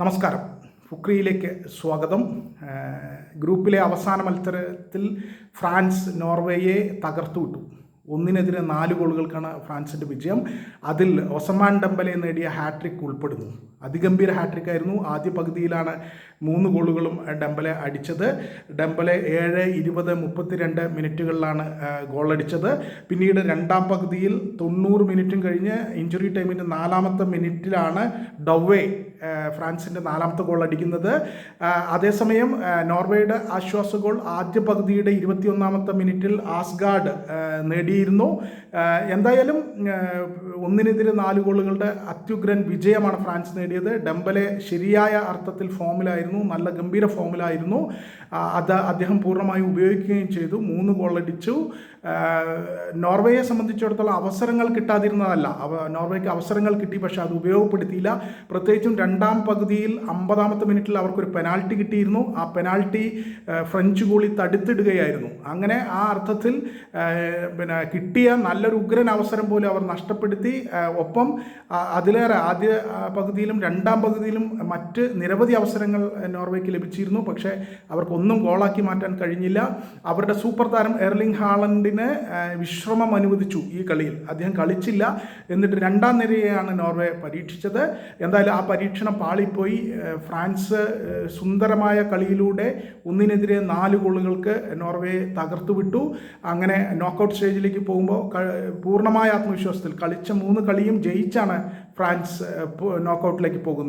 നമസ്കാരം. ഫുക്രിയിലേക്ക് സ്വാഗതം. ഗ്രൂപ്പിലെ അവസാന മത്സരത്തിൽ ഫ്രാൻസ് നോർവേയെ തകർത്തുവിട്ടു. 1-4 ഗോളുകൾക്കാണ് ഫ്രാൻസിൻ്റെ വിജയം. അതിൽ ഒസമാൻ ഡെമ്പലെ നേടിയ ഹാട്രിക് ഉൾപ്പെടുന്നു. അതിഗംഭീര ഹാട്രിക് ആയിരുന്നു. ആദ്യ പകുതിയിലാണ് 3 ഗോളുകളും ഡെമ്പലെ അടിച്ചത്. ഡെമ്പലെ 7, 20, 32 മിനിറ്റുകളിലാണ് ഗോളടിച്ചത്. പിന്നീട് രണ്ടാം പകുതിയിൽ 90 മിനിറ്റും കഴിഞ്ഞ് ഇഞ്ചുറി ടൈമിൻ്റെ 4ാമത്തെ മിനിറ്റിലാണ് ഡൊവ്വെ ഫ്രാൻസിൻ്റെ 4ാമത്തെ ഗോൾ അടിക്കുന്നത്. അതേസമയം നോർവേയുടെ ആശ്വാസ ഗോൾ ആദ്യ പകുതിയുടെ 21ാമത്തെ മിനിറ്റിൽ ആസ്ഗാർഡ് നേടിയിരുന്നു. എന്തായാലും 1-4 ഗോളുകളുടെ അത്യുഗ്രൻ വിജയമാണ് ഫ്രാൻസ് നേടിയത്. ഡെമ്പലെ ശരിയായ അർത്ഥത്തിൽ ഫോമിലായിരുന്നു, നല്ല ഗംഭീര ഫോമിലായിരുന്നു. അത് അദ്ദേഹം പൂർണ്ണമായും ഉപയോഗിക്കുകയും ചെയ്തു. 3 ഗോൾ അടിച്ചു. നോർവേയെ സംബന്ധിച്ചിടത്തോളം അവസരങ്ങൾ കിട്ടാതിരുന്നതല്ല, നോർവേക്ക് അവസരങ്ങൾ കിട്ടി, പക്ഷേ അത് ഉപയോഗപ്പെടുത്തിയില്ല. പ്രത്യേകിച്ചും രണ്ടാം പകുതിയിൽ 50ാമത്തെ മിനിറ്റിൽ അവർക്കൊരു പെനാൽറ്റി കിട്ടിയിരുന്നു. ആ പെനാൽറ്റി ഫ്രഞ്ച് ഗോളി തടുത്തിടുകയായിരുന്നു. അങ്ങനെ ആ അർത്ഥത്തിൽ കിട്ടിയ നല്ലൊരു ഉഗ്രൻ അവസരം പോലും അവർ നഷ്ടപ്പെടുത്തി. ഒപ്പം അതിലേറെ ആദ്യ പകുതിയിലും രണ്ടാം പകുതിയിലും മറ്റ് നിരവധി അവസരങ്ങൾ നോർവേക്ക് ലഭിച്ചിരുന്നു. പക്ഷേ അവർക്കൊന്നും ഗോളാക്കി മാറ്റാൻ കഴിഞ്ഞില്ല. അവരുടെ സൂപ്പർ താരം എർലിംഗ് ഹാളണ്ടിന് വിശ്രമം അനുവദിച്ചു ഈ കളിയിൽ. അദ്ദേഹം കളിച്ചില്ല. എന്നിട്ട് രണ്ടാം നിരയെയാണ് നോർവേ പരീക്ഷിച്ചത്. എന്തായാലും ആ പരീക്ഷണം പാളിപ്പോയി. ഫ്രാൻസ് സുന്ദരമായ കളിയിലൂടെ 1-4 ഗോളുകൾക്ക് നോർവേ തകർത്തുവിട്ടു. അങ്ങനെ നോക്കൗട്ട് സ്റ്റേജിലേക്ക് പോകുമ്പോൾ പൂർണ്ണമായ ആത്മവിശ്വാസത്തിൽ കളിച്ച 3 കളിയും ജയിച്ചാണ് ഫ്രാൻസ് നോക്കൗട്ടിലേക്ക് പോകുന്നത്.